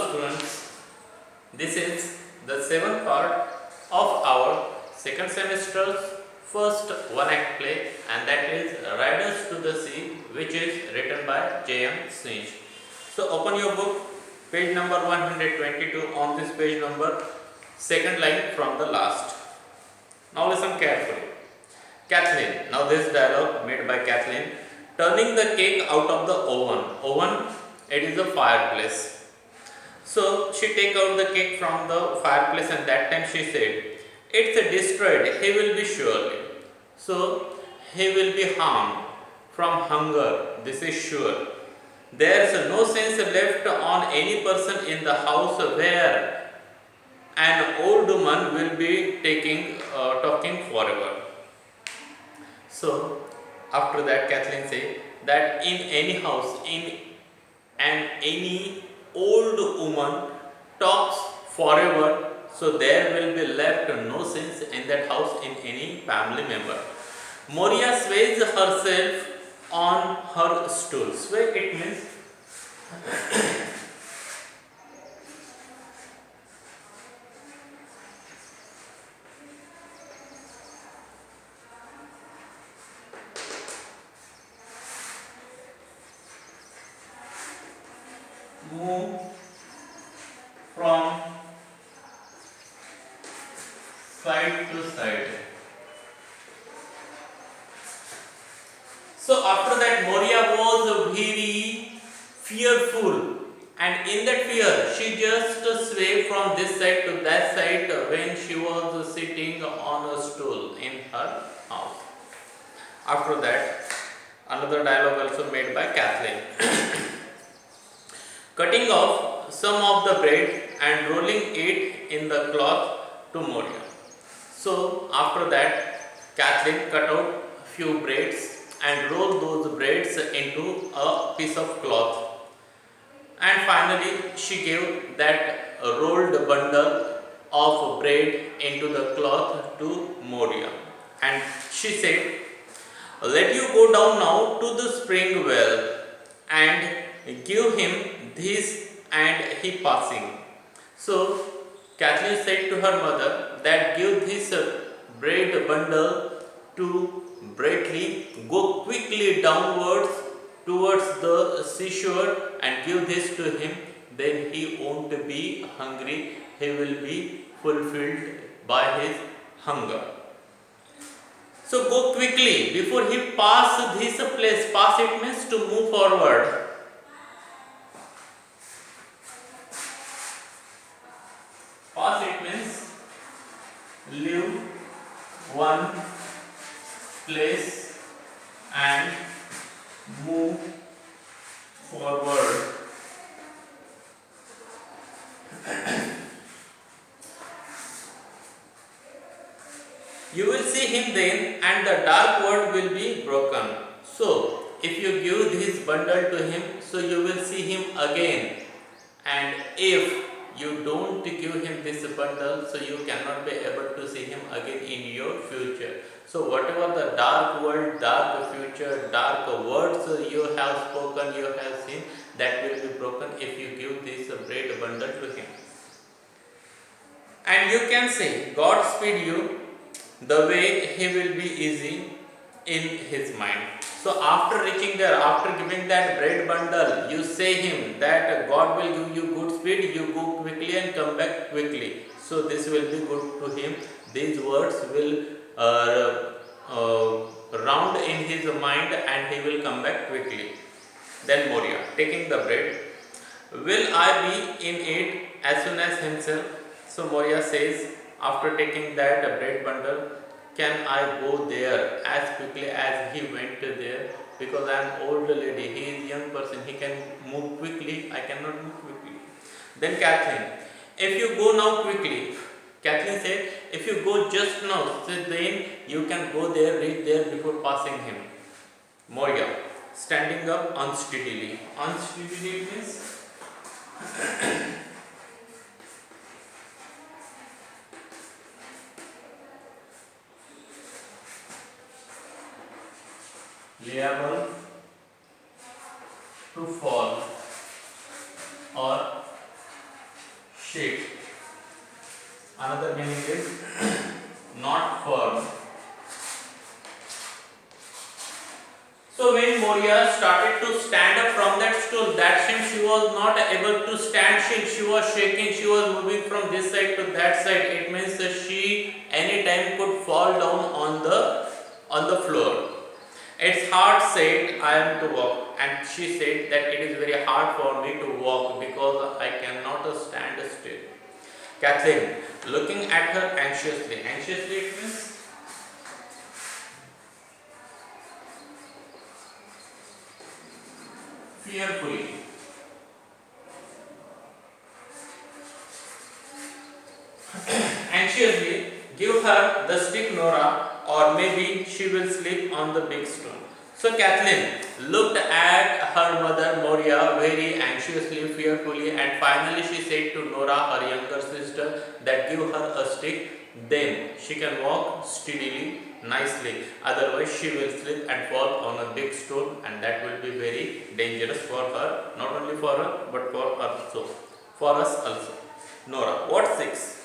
students, this is the seventh part of our second semester's first one-act play, and that is Riders to the Sea, which is written by J.M. Sneech. So open your book, page number 122. On this page number, second line from the last. Now listen carefully. Kathleen. Now this dialogue made by Kathleen. Turning the cake out of the oven. Oven, it is a fireplace. So she take out the cake from the fireplace, and that time she said, "It's destroyed. He will be surely. So he will be harmed from hunger. This is sure. There is no sense left on any person in the house where an old woman will be talking forever." So after that, Kathleen said that in any house, any old woman talks forever, so there will be left no sense in that house in any family member. Moria sways herself on her stool. Sway, it means move from side to side. So after that, Moria was very fearful, and in that fear she just swayed from this side to that side when she was sitting on a stool in her house. After that, another dialogue also made by Kathleen. Cutting off some of the bread and rolling it in the cloth to Moria. So after that, Kathleen cut out few breads and rolled those breads into a piece of cloth. And finally, she gave that rolled bundle of bread into the cloth to Moria. And she said, "Let you go down now to the spring well and give him this and he passing." So Kathleen said to her mother that give this bread bundle to Bradley, go quickly downwards towards the seashore and give this to him, then he won't be hungry, he will be fulfilled by his hunger. So go quickly before he pass this place. Pass, it means to move forward. Pass, it means leave one place and move forward. You will see him then, and the dark world will be broken. So if you give this bundle to him, so you will see him again. And if you don't give him this bundle, so you cannot be able to see him again in your future. So whatever the dark world, dark future, dark words you have spoken, you have seen, that will be broken if you give this bread bundle to him. And you can say, God speed you the way he will be easy in his mind. So after reaching there, after giving that bread bundle, you say him that God will give you good speed, you go quickly and come back quickly. So this will be good to him. These words will round in his mind and he will come back quickly. Then Moria, taking the bread, will I be in it as soon as himself? So Moria says, after taking that bread bundle, can I go there as quickly as he went there? Because I am old lady, he is young person, he can move quickly, I cannot move quickly. Then Kathleen, if you go now quickly, Kathleen said, if you go just now, so then you can go there, reach there before passing him. Moria, standing up unsteadily. Unsteadily means liable to fall or stick. Another meaning is not firm. So when Moria started to stand up from that stool, that time she was not able to stand. She was shaking. She was moving from this side to that side. It means that she anytime could fall down on the floor. It's hard, said, I am to walk, and she said that it is very hard for me to walk because I cannot stand still. Kathleen, looking at her anxiously. Anxiously it means fearfully. Anxiously, give her the stick, Nora, or maybe she will sleep on the big stone. So Kathleen looked at her mother Moria very anxiously, fearfully, and finally she said to Nora, her younger sister, that give her a stick, then she can walk steadily, nicely. Otherwise, she will slip and fall on a big stone, and that will be very dangerous for her, not only for her, but for us also. Nora, what six?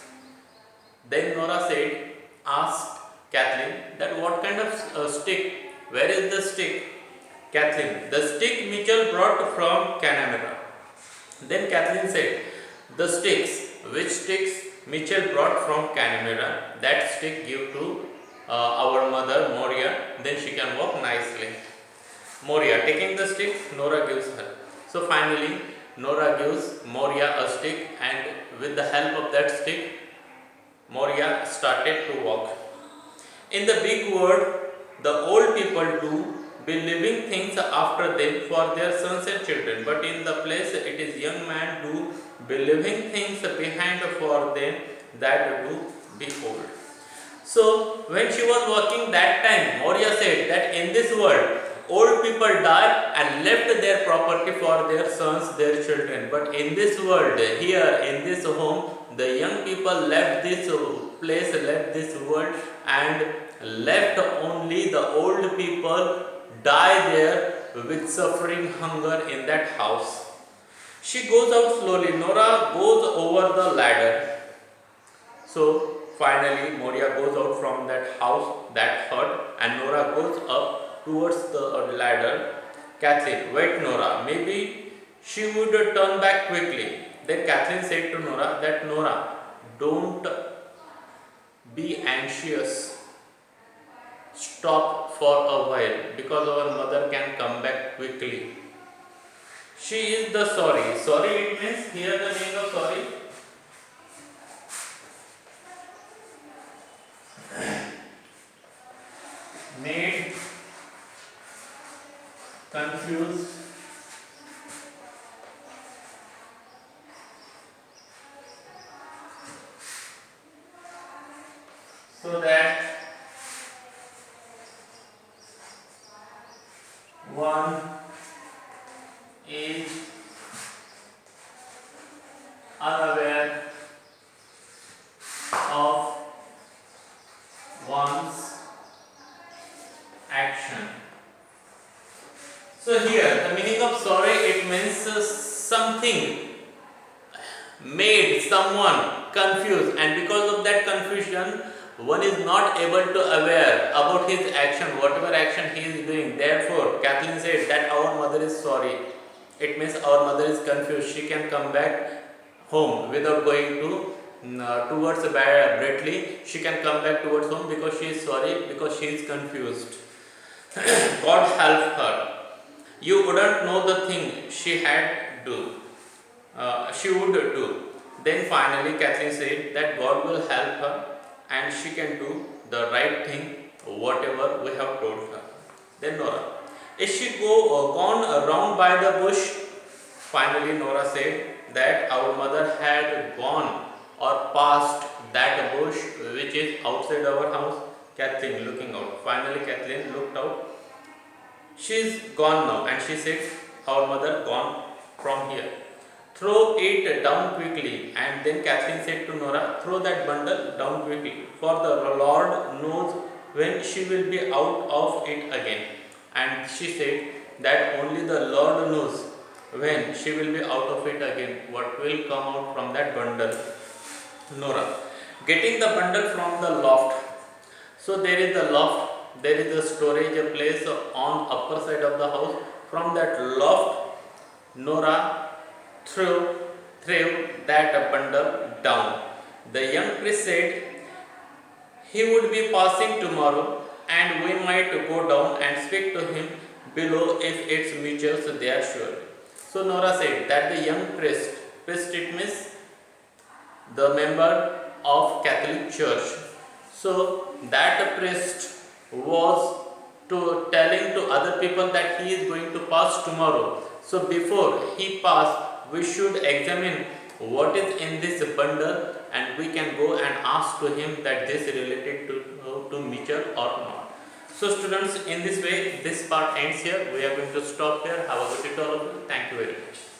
Then Nora said, asked Kathleen, that what kind of stick? Where is the stick? Kathleen, the stick Mitchell brought from Canamera. Then Kathleen said, the sticks. Which sticks Mitchell brought from Canamera? That stick give to our mother Moria, then she can walk nicely. Moria taking the stick, Nora gives her. So finally, Nora gives Moria a stick, and with the help of that stick, Moria started to walk. In the big world, the old people do believing things after them for their sons and children, but in the place it is young man do believing things behind for them that do be old. So when she was walking that time, Moria said that in this world, old people die and left their property for their sons, their children. But in this world, here in this home, the young people left this place, left this world, and left only the old people die there with suffering hunger in that house. She goes out slowly. Nora goes over the ladder. So finally, Moria goes out from that house, that hut, and Nora goes up towards the ladder. Kathleen, wait, Nora, maybe she would turn back quickly. Then Kathleen said to Nora that Nora, don't be anxious. Stop for a while because our mother can come back quickly. She is the sorry. Sorry, it means here the meaning of sorry. Made, confused, so that one is unaware of one's action. So here the meaning of sorry, it means something made someone confused, and because of that confusion one is not able to aware about his action, whatever action he is doing. Therefore Kathleen said that our mother is sorry. It means our mother is confused. She can come back home without going to towards Bradley. She can come back towards home because she is sorry, because she is confused. God help her. You wouldn't know the thing she had do. She would do. Then finally Kathleen said that God will help her and she can do the right thing, whatever we have told her. Then Nora, is she gone around by the bush? Finally Nora said that our mother had gone or passed that bush which is outside our house. Kathleen looking out. Finally Kathleen looked out. She is gone now, and she said, our mother gone from here. Throw it down quickly. And then Kathleen said to Nora, throw that bundle down quickly, for the Lord knows when she will be out of it again. And she said that only the Lord knows when she will be out of it again, what will come out from that bundle? Nora. Getting the bundle from the loft. So there is the loft, there is a storage place on upper side of the house. From that loft, Nora threw that bundle down. The young priest said he would be passing tomorrow and we might go down and speak to him below if it's mutual, so they are sure. So Nora said that the young priest it means the member of Catholic Church. So that priest was telling to other people that he is going to pass tomorrow. So before he pass, we should examine what is in this bundle and we can go and ask to him that this is related to Mitchell or not. So students, in this way this part ends here. We are going to stop here. Have a good day to all of you. Thank you very much.